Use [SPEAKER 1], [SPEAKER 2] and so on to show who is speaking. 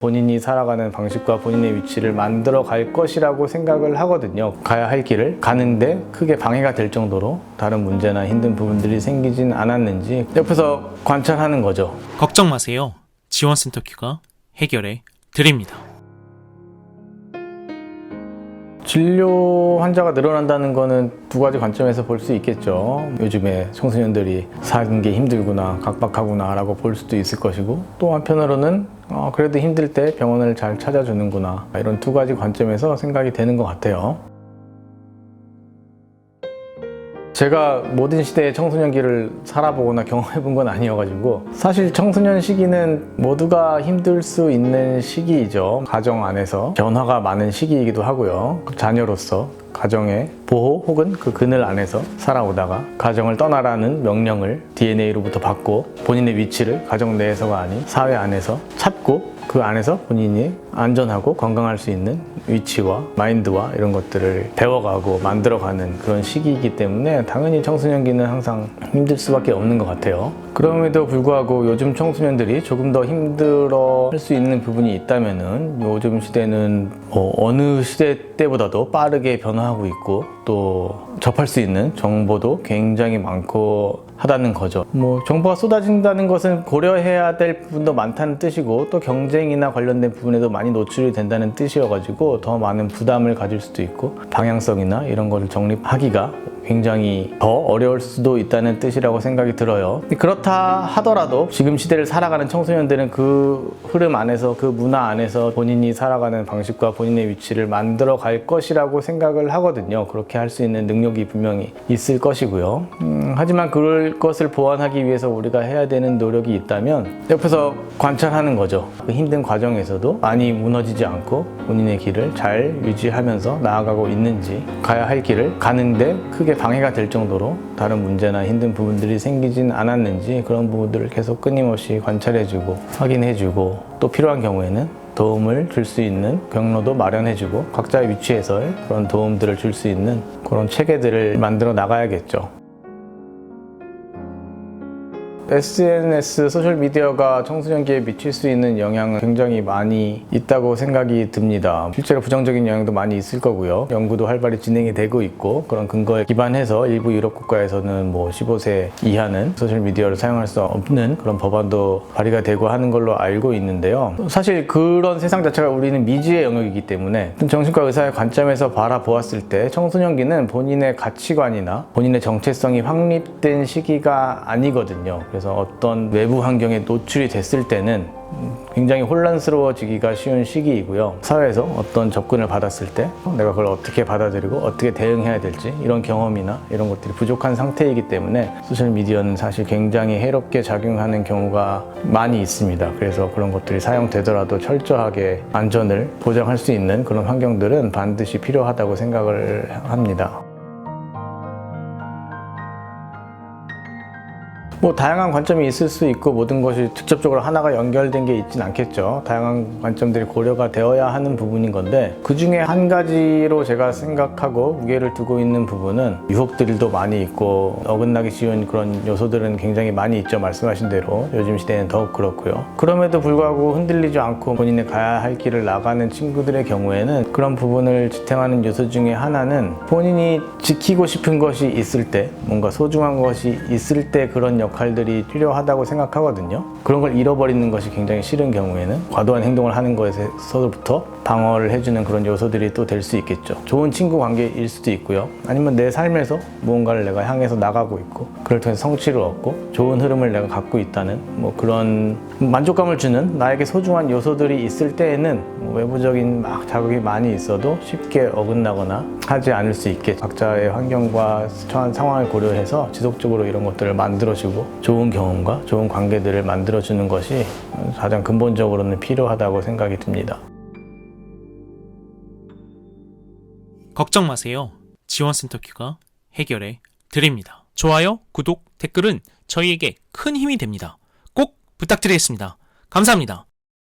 [SPEAKER 1] 본인이 살아가는 방식과 본인의 위치를 만들어 갈 것이라고 생각을 하거든요. 가야 할 길을 가는데 크게 방해가 될 정도로 다른 문제나 힘든 부분들이 생기진 않았는지 옆에서 관찰하는 거죠.
[SPEAKER 2] 걱정 마세요. 지원센터 큐가 해결해 드립니다.
[SPEAKER 1] 진료 환자가 늘어난다는 거는 두 가지 관점에서 볼 수 있겠죠. 요즘에 청소년들이 사는 게 힘들구나, 각박하구나 라고 볼 수도 있을 것이고, 또 한편으로는 그래도 힘들 때 병원을 잘 찾아주는구나, 이런 두 가지 관점에서 생각이 되는 것 같아요. 제가 모든 시대의 청소년기를 살아보거나 경험해본 건 아니어가지고, 사실 청소년 시기는 모두가 힘들 수 있는 시기이죠. 가정 안에서 변화가 많은 시기이기도 하고요. 자녀로서 가정의 보호 혹은 그 그늘 안에서 살아오다가 가정을 떠나라는 명령을 DNA로부터 받고 본인의 위치를 가정 내에서가 아닌 사회 안에서 찾고, 그 안에서 본인이 안전하고 건강할 수 있는 위치와 마인드와 이런 것들을 배워가고 만들어가는 그런 시기이기 때문에 당연히 청소년기는 항상 힘들 수밖에 없는 것 같아요. 그럼에도 불구하고 요즘 청소년들이 조금 더 힘들어 할 수 있는 부분이 있다면은, 요즘 시대는 어느 시대 때보다도 빠르게 변화하고 있고, 또 접할 수 있는 정보도 굉장히 많고 하다는 거죠. 정보가 쏟아진다는 것은 고려해야 될 부분도 많다는 뜻이고, 또 경쟁이나 관련된 부분에도 많이 노출이 된다는 뜻이어가지고 더 많은 부담을 가질 수도 있고, 방향성이나 이런 거를 정립하기가 굉장히 더 어려울 수도 있다는 뜻이라고 생각이 들어요. 그렇다 하더라도 지금 시대를 살아가는 청소년들은 그 흐름 안에서, 그 문화 안에서 본인이 살아가는 방식과 본인의 위치를 만들어 갈 것이라고 생각을 하거든요. 그렇게 할 수 있는 능력이 분명히 있을 것이고요. 하지만 그럴 것을 보완하기 위해서 우리가 해야 되는 노력이 있다면 옆에서 관찰하는 거죠. 그 힘든 과정에서도 많이 무너지지 않고 본인의 길을 잘 유지하면서 나아가고 있는지, 가야 할 길을 가는데 크게 방해가 될 정도로 다른 문제나 힘든 부분들이 생기진 않았는지, 그런 부분들을 계속 끊임없이 관찰해주고 확인해주고, 또 필요한 경우에는 도움을 줄 수 있는 경로도 마련해주고, 각자의 위치에서의 그런 도움들을 줄 수 있는 그런 체계들을 만들어 나가야겠죠. SNS, 소셜미디어가 청소년기에 미칠 수 있는 영향은 굉장히 많이 있다고 생각이 듭니다. 실제로 부정적인 영향도 많이 있을 거고요. 연구도 활발히 진행이 되고 있고, 그런 근거에 기반해서 일부 유럽 국가에서는 15세 이하는 소셜미디어를 사용할 수 없는 그런 법안도 발의가 되고 하는 걸로 알고 있는데요. 사실 그런 세상 자체가 우리는 미지의 영역이기 때문에 정신과 의사의 관점에서 바라보았을 때 청소년기는 본인의 가치관이나 본인의 정체성이 확립된 시기가 아니거든요. 그래서 어떤 외부 환경에 노출이 됐을 때는 굉장히 혼란스러워지기가 쉬운 시기이고요. 사회에서 어떤 접근을 받았을 때 내가 그걸 어떻게 받아들이고 어떻게 대응해야 될지, 이런 경험이나 이런 것들이 부족한 상태이기 때문에 소셜미디어는 사실 굉장히 해롭게 작용하는 경우가 많이 있습니다. 그래서 그런 것들이 사용되더라도 철저하게 안전을 보장할 수 있는 그런 환경들은 반드시 필요하다고 생각을 합니다. 다양한 관점이 있을 수 있고, 모든 것이 직접적으로 하나가 연결된 게 있진 않겠죠. 다양한 관점들이 고려가 되어야 하는 부분인 건데, 그 중에 한 가지로 제가 생각하고 무게를 두고 있는 부분은 유혹들도 많이 있고 어긋나기 쉬운 그런 요소들은 굉장히 많이 있죠. 말씀하신 대로 요즘 시대는 더욱 그렇고요. 그럼에도 불구하고 흔들리지 않고 본인의 가야 할 길을 나가는 친구들의 경우에는 그런 부분을 지탱하는 요소 중에 하나는, 본인이 지키고 싶은 것이 있을 때, 뭔가 소중한 것이 있을 때 그런 역할들이 필요하다고 생각하거든요. 그런 걸 잃어버리는 것이 굉장히 싫은 경우에는 과도한 행동을 하는 것에서부터 방어를 해주는 그런 요소들이 또 될 수 있겠죠. 좋은 친구 관계일 수도 있고요. 아니면 내 삶에서 무언가를 내가 향해서 나가고 있고, 그걸 통해서 성취를 얻고 좋은 흐름을 내가 갖고 있다는 그런 만족감을 주는 나에게 소중한 요소들이 있을 때에는 외부적인 자극이 많이 있어도 쉽게 어긋나거나 하지 않을 수 있게, 각자의 환경과 처한 상황을 고려해서 지속적으로 이런 것들을 만들어주고 좋은 경험과 좋은 관계들을 만들어주는 것이 가장 근본적으로는 필요하다고 생각이 듭니다.
[SPEAKER 2] 걱정 마세요. 지원센터 큐가 해결해 드립니다. 좋아요, 구독, 댓글은 저희에게 큰 힘이 됩니다. 꼭 부탁드리겠습니다. 감사합니다.